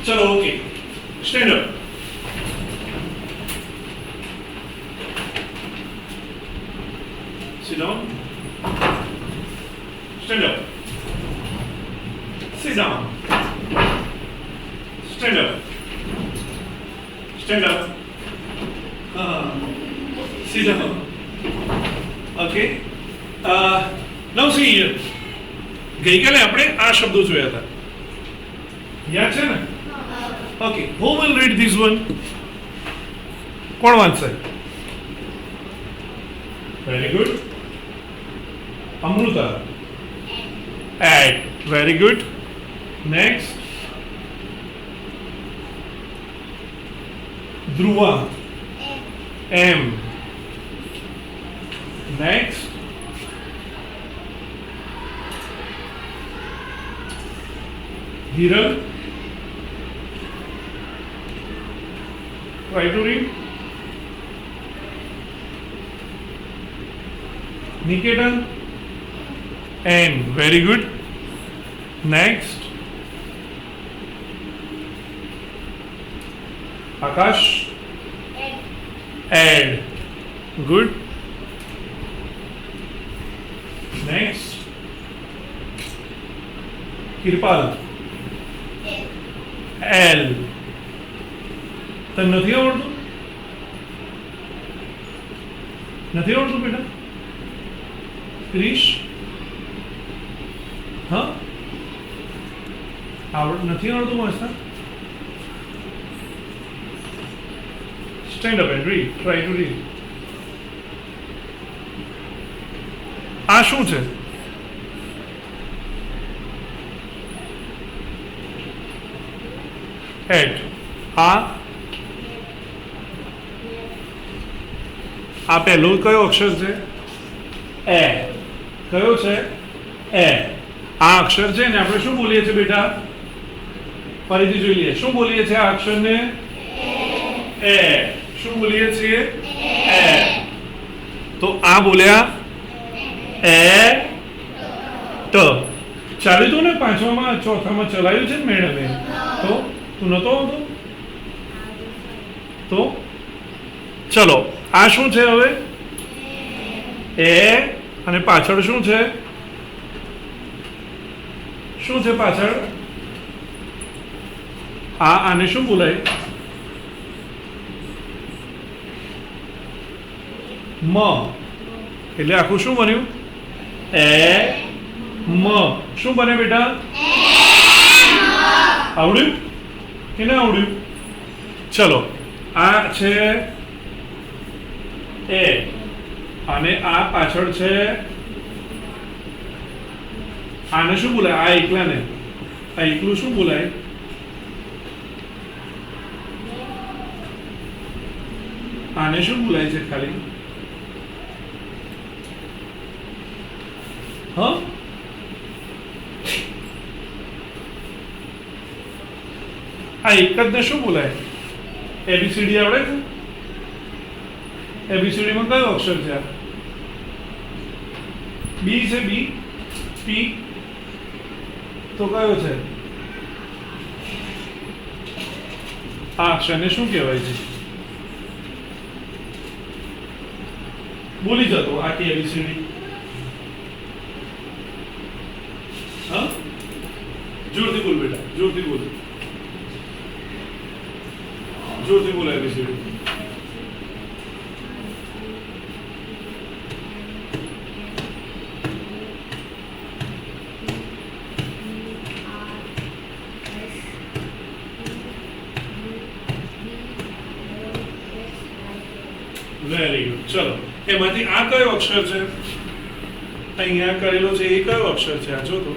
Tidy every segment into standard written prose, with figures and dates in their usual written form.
ચલો okay stand up. Sit down. Stand up. Sit down. Stand up. Stand up. Sit down. Okay. Now see here. ગઈકાલે આપણે આ શબ્દો જોયા હતા, યાદ છે ને? Okay, who will read this one? કોણ વાંચશે? Very good. Amruta. Add. Very good. Next. Dhruva. M. Next. Hiral. Try to read. Niketan. N. Very good. Next. Akash. Add. Good. Next. Kirpal. L. તને નથી આવડતું? નથી આવડતું બેટા? ક્રિશ? હા, નથી આવડતું વાંચતા? Stand up and read. Try to read. આ શું છે? એટ. આ પહેલો કયો અક્ષર છે? એ. કયો છે? એ. આ અક્ષર છે ને આપણે શું બોલીએ છીએ બેટા? ફરીથી જોઈ લઈએ. શું બોલીએ છીએ આ અક્ષરને? એ. શું બોલીએ છીએ? એ. તો આ બોલ્યા એ ટ. ચાલ્યું તું ને પાંચમામાં ચોથામાં ચલાવ્યું છે ને મેડમે? તો તું નતો આવતો? તો ચલો, આ શું છે હવે? એ. અને પાછળ શું છે? શું છે પાછળ? આને શું બોલાય? મ. એટલે આખું શું બન્યું? એ મ. શું બને બેટા? આવડ્યું કે ના આવડ્યું? ચલો, આ છે એ અને આ પાછળ છે. આને શું બોલાય? આ એકલાને, આ એકલું શું બોલાય? આને શું બોલાય છે ખાલી? હા, આ એક જ ને શું બોલાય? એબીસીડી આવડે છે? એબીસીડી માં કયો અક્ષર છે? બી છે. બી. પી તો કયો છે? આ અક્ષરને શું કહેવાય છે? બોલી જતો આખી એબીસીડી. હા, જોરથી બોલ બેટા, જોરથી બોલ. જોરથી બોલ એબીસીડી. Very good. ચલો, એમાંથી આ કયો અક્ષર છે? અહીંયા કરેલો છે એ કયો અક્ષર છે? આ જો તો.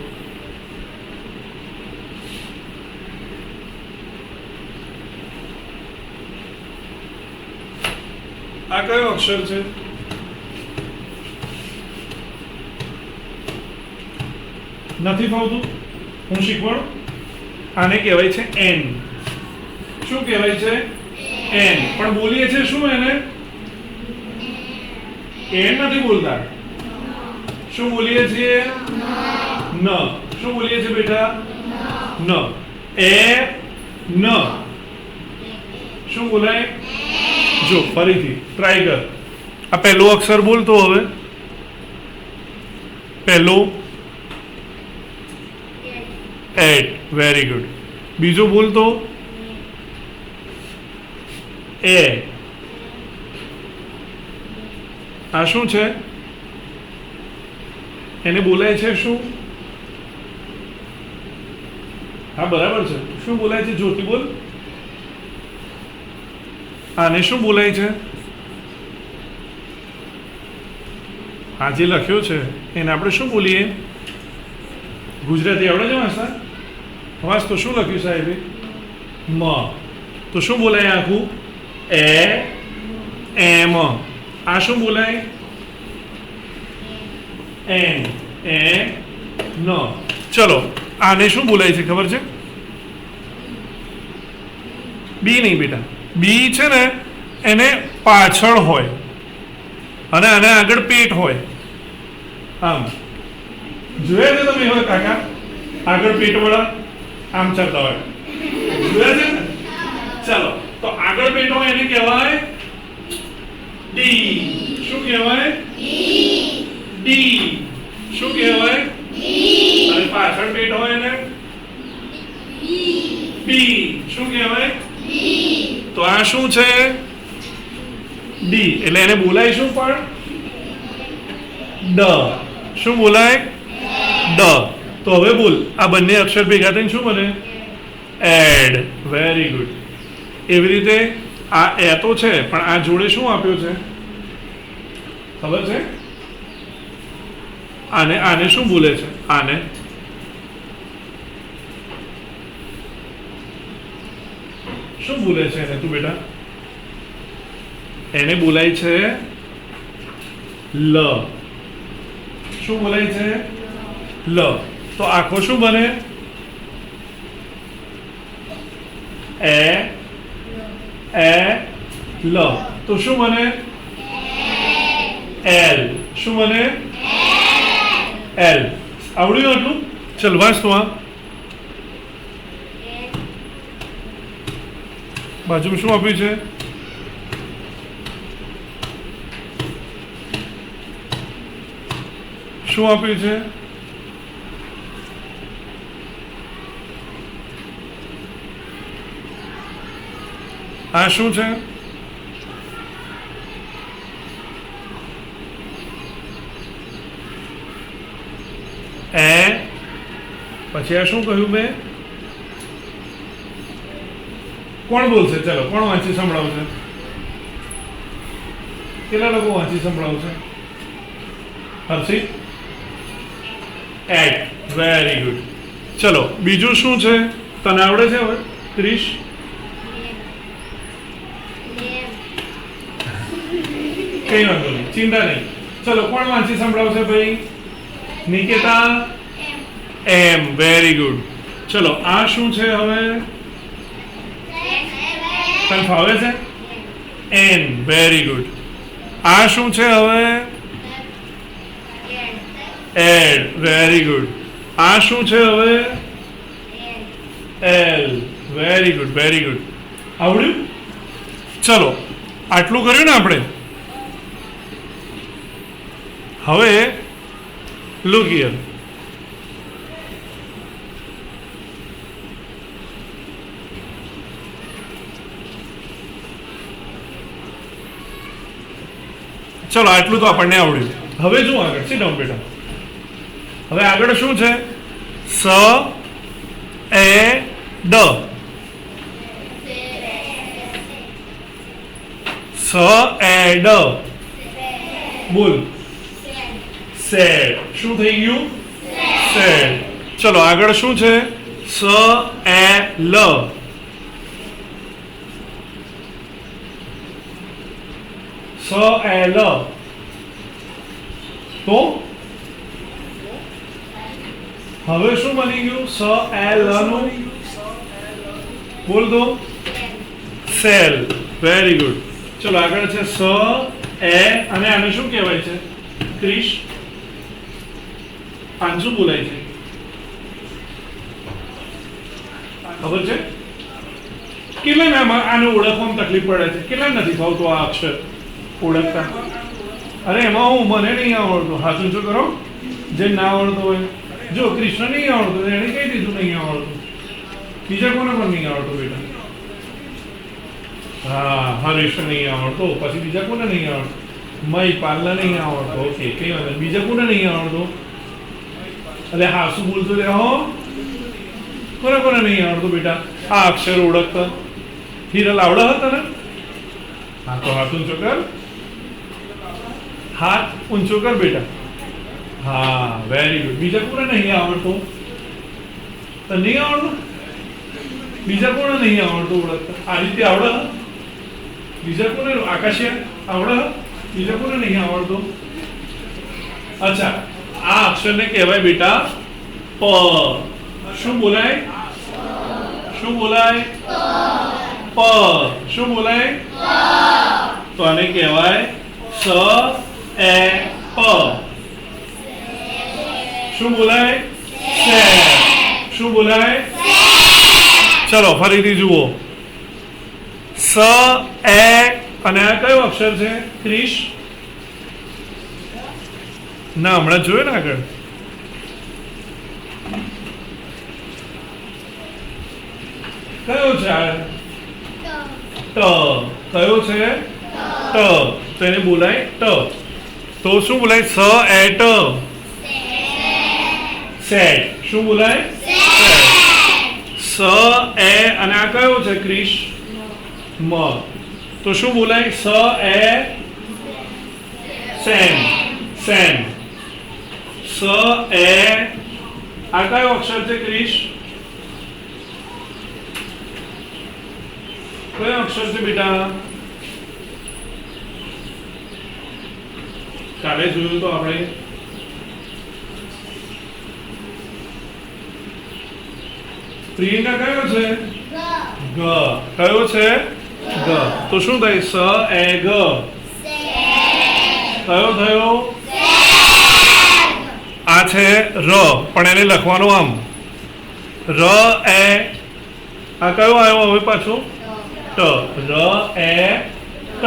આ કયો અક્ષર છે? નથી ફાવતું? હું શીખવાડું. આને કહેવાય છે એન. શું કહેવાય છે? એન. પણ બોલીએ છે શું એને? એન નથી બોલતા. શું બોલીએ છીએ? ન. શું બોલીએ છીએ બેટા? ન. એ ન શું બોલાય? જો ફરીથી ટ્રાય કર. આ પહેલો અક્ષર બોલતો હવે. પહેલો એટ. Very good. બીજો બોલતો એ. આ શું છે? એને બોલાય છે શું? હા બરાબર છે. શું બોલાય છે? જ્યોતિ બોલ. આને શું બોલાય છે? આ જે લખ્યો છે એને આપણે શું બોલીએ? ગુજરાતી આવડે છે વાંચતા? વાંચ તો શું લખ્યું સાહેબે? મ. તો શું બોલાય આખું? એમ. આ શું બોલાય? એન. ન. ચલો આને શું બોલાય છે ખબર છે? બી નહીં બેટા. બી છે ને એને પાછળ હોય અને આને આગળ પેટ હોય. આમ જોયા છે તમે હવે કાકા? આગળ પેટ વાળા આમ ચાલતા હોય. જોયા છે ને? ચાલો તો આગળ પેટ હોય એને કહેવાય ડી. શું કહેવાય? ડી. શું કહેવાય? અને પાછળ પેટ હોય એને બી. શું કહેવાય? તો આ શું છે? ડી. એટલે એને બોલાય શું પણ? ડ. શું બોલાય? ડ. તો હવે બોલ આ બંને અક્ષર ભેગા થઈને શું બને? એડ. Very good. એવી રીતે આ એ તો છે પણ આ જોડે શું આપ્યું છે ખબર છે? આને શું બોલે છે? આને શું બોલે છે? એને તું બેટા એને બોલાય છે લ. શું બોલાય છે? લ. તો આખો શું બને? લ. તો શું બને? એલ. શું બને? એલ. આવડ્યું આટલું? ચલ વાંચ તો આ બાજુમાં શું આપ્યું છે? શું આપ્યું છે? આ શું છે? પછી આ શું કહ્યું મેં? કોણ બોલશે? ચલો કોણ વાંચી સંભળાવશે? કેટલા લોકો વાંચી સંભળાવશે? હર્ષિત? એટ. Very good. ચલો બીજું શું છે? તને આવડે છે હવે? ક્રિશ? કઈ વાંધો નહીં, ચિંતા નહીં. ચલો કોણ વાંચી સંભળાવશે ભાઈ? નિકેતા? એમ. Very good. ચલો આ શું છે હવે? તને ફાવે છે? એન. Very good. આ શું છે હવે? એડ. Very good. આ શું છે હવે? L. Very good. Very good. આવડ્યું? ચલો આટલું કર્યું ને આપણે. હવે લુક હિયર. ચલો આટલું તો આપણને આવડ્યું. હવે શું આગળ? sit down બેટા. હવે આગળ શું છે? સ એ ડ. સ એ ડ. બોલ. સેડ. શું થઈ ગયું? સેડ. ચલો આગળ શું છે? સ એ લ. સ એ લ. તો હવે શું બની ગયું? સ એ લ નું બોલ દો. સેલ. Very good. ચલો આગળ છે સ એ અને આને શું કહેવાય છે? ક્રિશ? આને શું બોલાય છે? ખબર છે? કેટલાને આને ઓળખવામાં તકલીફ પડે છે? કેટલા નથી ફાવતું આ અક્ષર ઓળખતા? અરે એમાં હું મને નહીં આવડતું. હાથ ઊંચો કરો જે ના આવડતો હોય. જો કૃષ્ણ નહીં આવડતું એને કહી દીધું નહીં આવડતું. બીજા કોને પણ નહીં આવડતું બેટા? હા, હરીશ નહીં આવડતો. પછી બીજા કોને નહીં આવડતું? મહીપાલને નહીં આવડતો. ઓકે, કઈ વાત? બીજા કોને નહીં આવડતો? એટલે હા શું બોલતો રે? હો, કોને નહીં આવડતું બેટા આ અક્ષર ઓળખતા? હિરલ આવડે હતા ને? હા, તો હાથ ઊંચો કર. હાથ ઊંચો કર બેટા. હા, વેરી ગુડ. બીજા કોને નહીં આવડતું? તો નહીં આવડતું? બીજા કોને નહીં આવડતું ઓળખતા? આ રીતે આવડે? બીજા કોને? આકાશિયા આવડે? બીજા કોને નહીં આવડતું? અચ્છા, આ અક્ષરને કહેવાય બેટા પ. શું બોલાય? શું બોલાય? પ. શું બોલાય? તો આને કહેવાય સ એ પ. શું બોલાય? સે. શું બોલાય? ચલો ફરીથી જુઓ. સ એ અને આ કયો અક્ષર છે? ક્રિશ? ના, હમણાં જોયો ને આગળ. કયો છે આ? ટ. કયો છે? ટ. તો એને બોલાય ટ. તો શું બોલાય? સ એ ટ. સેટ. શું બોલાય? સ એ અને આ કયો છે? ક્રિશ? મ. તો શું બોલાય? સ એ સેમ. સેમ. સ એ આ કયો અક્ષર છે? ક્રિશ? કયો અક્ષર છે બેટા? કાલે જોયું તો આપણે. પ્રિયંકા કયો છે? ગ. કયો છે? ગ. તો શું થાય? સ એ ગ. કયો થયો? આ છે ર, પણ એને લખવાનું આમ. ર એ આ કયો આવ્યો હવે પાછો? ટ. ર એ ટ.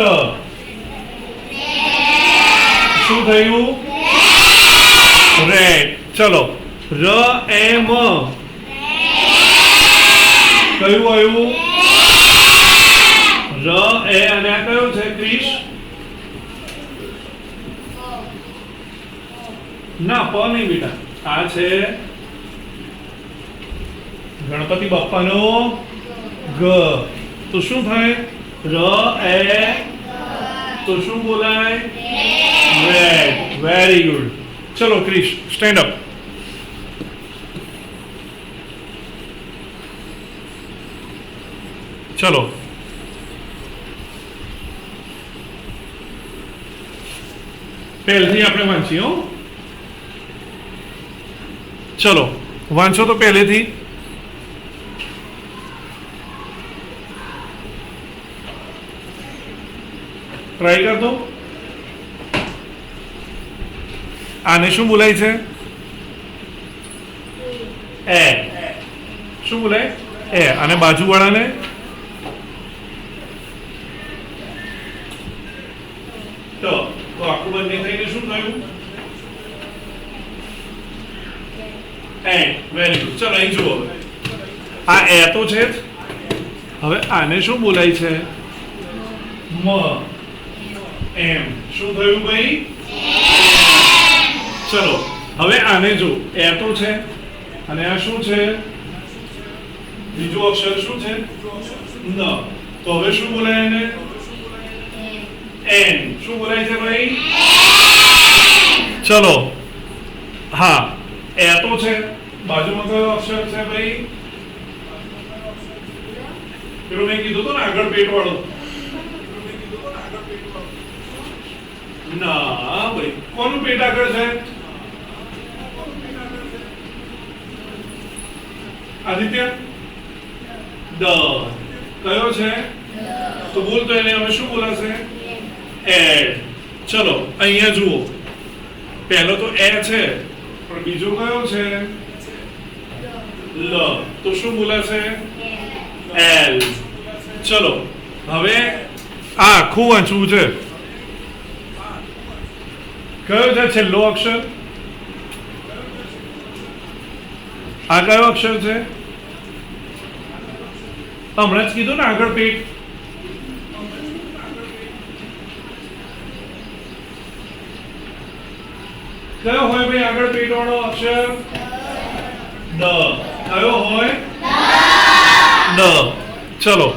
શું થયું? રેડ. ચલો, ર એ મ. કયું આવ્યું? ર એ અને આ કયો છે? ક્રિશ? ના, પ નહીં બેટા. આ છે ગણપતિ બાપ્પાનો ગ. તો શું થાય? ર એ. તો શું બોલાય? રેડ. Very good. ચલો ક્રિશ, સ્ટેન્ડ અપ. ચલો, પહેલથી આપણે વાંચીએ. હો, ચલો વાંચો તો પહેલેથી. ટ્રાય કર દો. આને શું બોલાય છે? એ. શું બોલાય? એ. અને બાજુવાળાને? તો આખું બંને થઈને શું થયું? એન્ડ. Very good. ચલો અહીં જુઓ. આ એ તો છે જ. હવે આને શું બોલાય છે? મ. એમ. શું થયું ભાઈ? ચલો હવે આને જો. એ તો છે અને આ શું છે? બીજું અક્ષર શું છે? ન. તો હવે શું બોલાય એને? એન. શું બોલાય છે ભાઈ? ચલો, હા, એ તો છે. બાજુમાં કયો અક્ષર છે ભાઈ? પેલું મેં કીધું તો ને આગળ પેટ વાળો. ના ભાઈ, કોનું પેટ આગળ છે? આદિત્ય? દ. કયો છે? તો બોલ તો એને હવે શું બોલાશે? એડ. ચલો અહીંયા જુઓ. પહેલો તો એ છે, પણ બીજો કયો છે? લ. તો શું બોલાશે? એલ. ચલો હવે આ આખું વાંચવું છે. કયો છે છેલ્લો અક્ષર? આ કયો અક્ષર છે? હમણાં જ કીધું ને આગળ પેટ. કયો હોય ભાઈ આગળ પેટ વાળો અક્ષર? દ. કયો હોય? દ. ચલો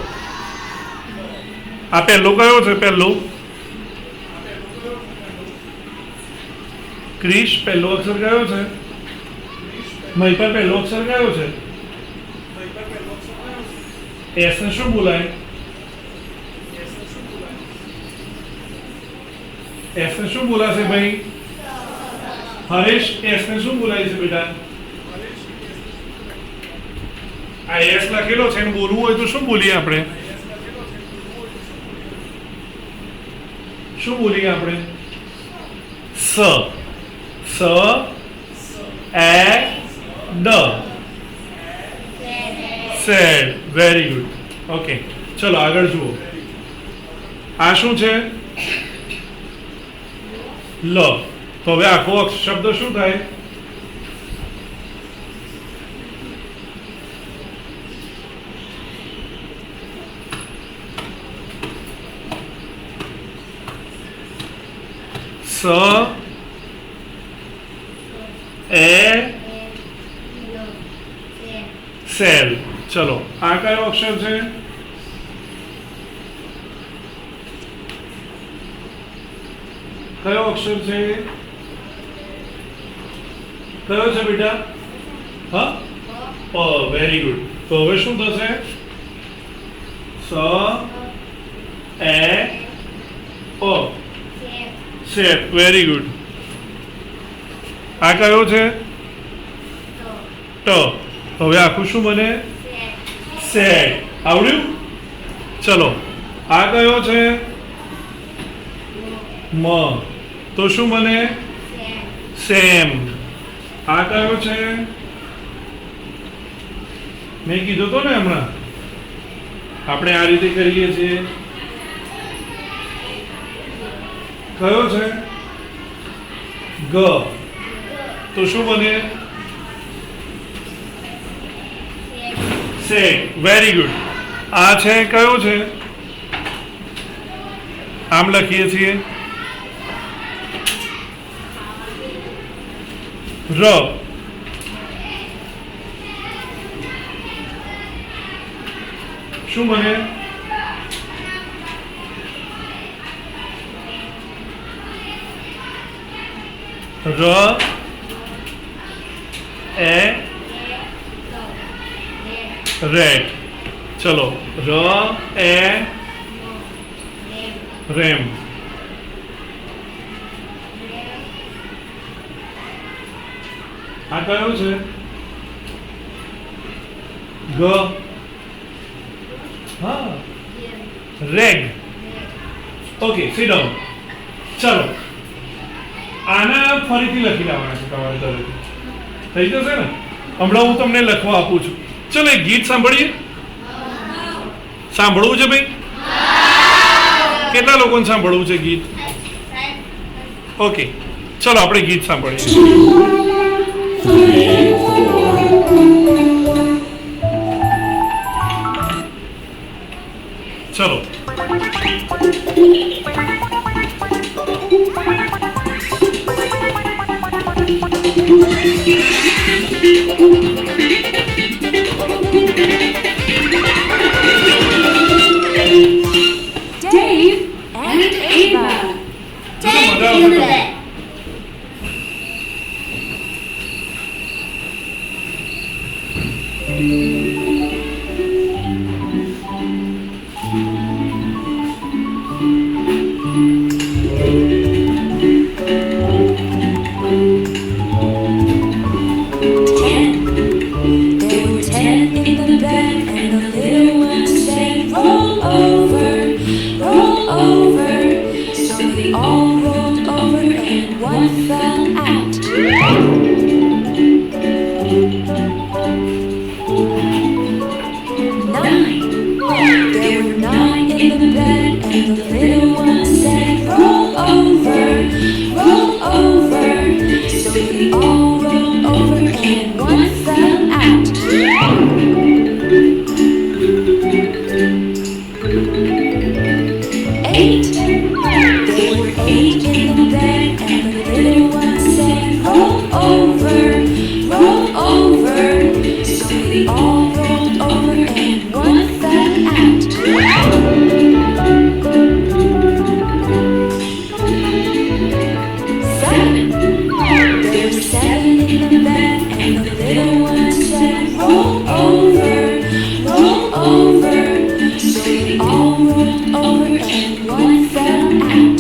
આ પહેલો કયો છે? પહેલો ક્રિશ પહેલો અક્ષર કયો છે? મય પર પહેલો અક્ષર કયો છે? એસ ને શું બોલાય? એસ ને શું બોલાશે ભાઈ? હરેશ એસ ને શું બોલાય છે બેટા? આ એસ લખેલો છે ને બોલવું હોય તો શું બોલીએ આપણે? શું બોલીએ આપણે? સ. સ એ ડ. સેડ. Very good. ઓકે ચલો આગળ જુઓ. આ શું છે? લ. તો હવે આખો શબ્દ શું થાય? સ એ સેલ. ચલો આ કયો અક્ષર છે? કયો અક્ષર છે? કયો છે બેટા? હા પ. Very good. તો હવે શું થશે? સ એ પ. સેપ. Very good. આ કયો છે? ટ. હવે આખું શું બને? સેડ. આવડ્યું? ચલો આ કયો છે? મ. તો શું બને? સેમ. આ કયો છે? મેં કીધું તો ને હમણાં આપણે આ રીતે કરીએ છીએ. કયો છે? ગ. તો શું બને? સેક. Very good. આ છે કયો છે? આમ લખીએ છીએ ર. શું બને? ર એ રેડ. ચલો ર એ રેમ. આ કયો છે? ગ. હા રેગ. Okay sit down. ચલો આના ફરીથી લખી લાવવાના છે તમારે દરેક. થઈ જશે ને? હમણાં હું તમને લખવા આપું છું. ચલો એક ગીત સાંભળીએ. સાંભળવું છે ભાઈ? કેટલા લોકોને સાંભળવું છે ગીત? ઓકે ચલો આપણે ગીત સાંભળીએ. ચલો Dave and Ava. Take it. There were 10 in the bed. in the bed, and the little one said, roll over, roll over. So they all rolled over, and one fell out. 8. There were 8 in the bed, and the little one said, roll over, roll over. So they all rolled over, and one fell out. 7. There were 7 in the bed, and the little one said, roll over, roll over. So they all rolled over, and one fell out.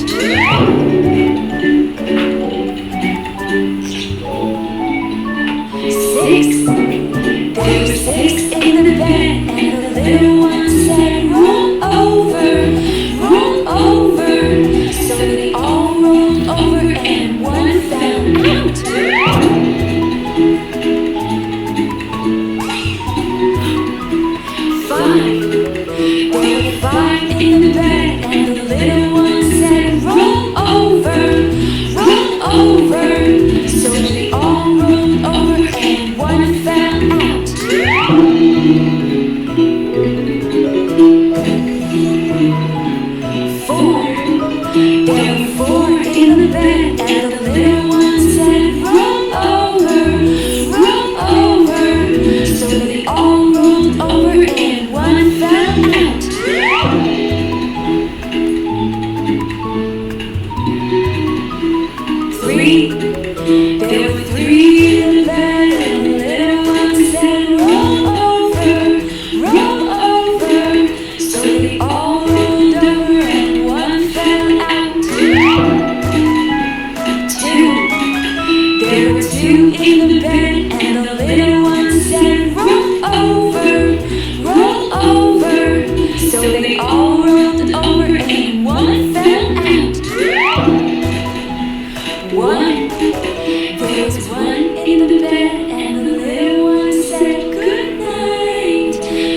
6. There were 6 in the bed, and the little one said, roll over, roll over. So they all rolled over, and one fell out. 5. There were 5 in the bed, and the little one said, roll over, roll over. So they all rolled over, and one fell out. 4. There were 4 in the bed, and the little one said, roll over, roll over. So they all rolled over, and one fell out. 3. There were 3 in the bed, and the little one said, roll over, roll over. So they all rolled over, and one fell out. 2. There were 2 in the bed, and the little one said, roll over, roll over. So they all rolled over, and one fell out. 1. There was 1 in the bed, and the little one said, good night,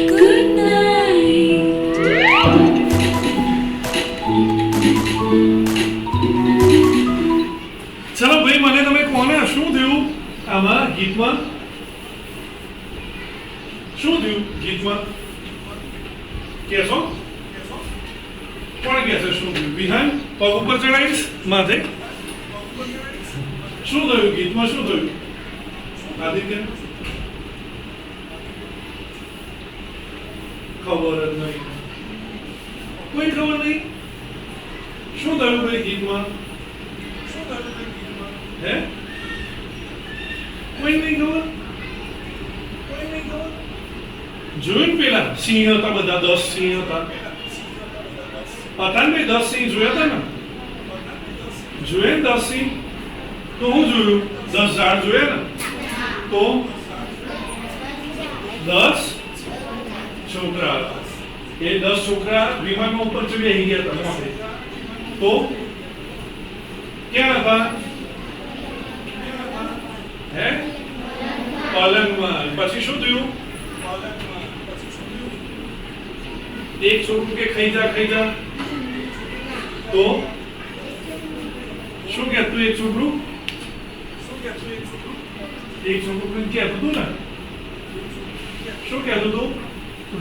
good night. ચલો ભાઈ મને તમે કોને શું થયું આમાં ગીતમાં શું થયું ગીતમાં કહેશો કોણ કહેશે શું થયું વિહાન પગ ઉપર ચડાવીશ માથે શું થયું ગીતમાં શું થયું આદિત્ય ખબર જ નહીં કોઈ ખબર નહીં શું થયું ભાઈ ગીતમાં હે કોઈ નહીં ખબર જોયું ને પેલા સિંહ હતા બધા 10 સિંહ હતા હતા ને ભાઈ 10 સિંહ જોયા હતા ને જોયા ને 10 સિંહ તો હું જોયું 10 ઝાડ જોયા ને તો 10 છોકરા હતા એ 10 છોકરા વિમાનમાં ઉપર ચડી આવી ગયા હતા મોઢે તો ક્યાં હતા હે પલંગમાં પછી શું થયું એક છોકરું કે ખાઈ જા તો શું કહેતું એક છોકરું કહેતું હતું ને શું કહેતું હતું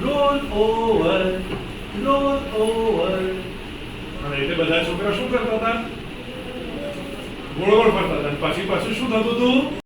રોલ ઓવર એટલે બધા છોકરા શું કરતા હતા ગોળ ગોળ ફરતા હતા પછી પાછું શું થતું હતું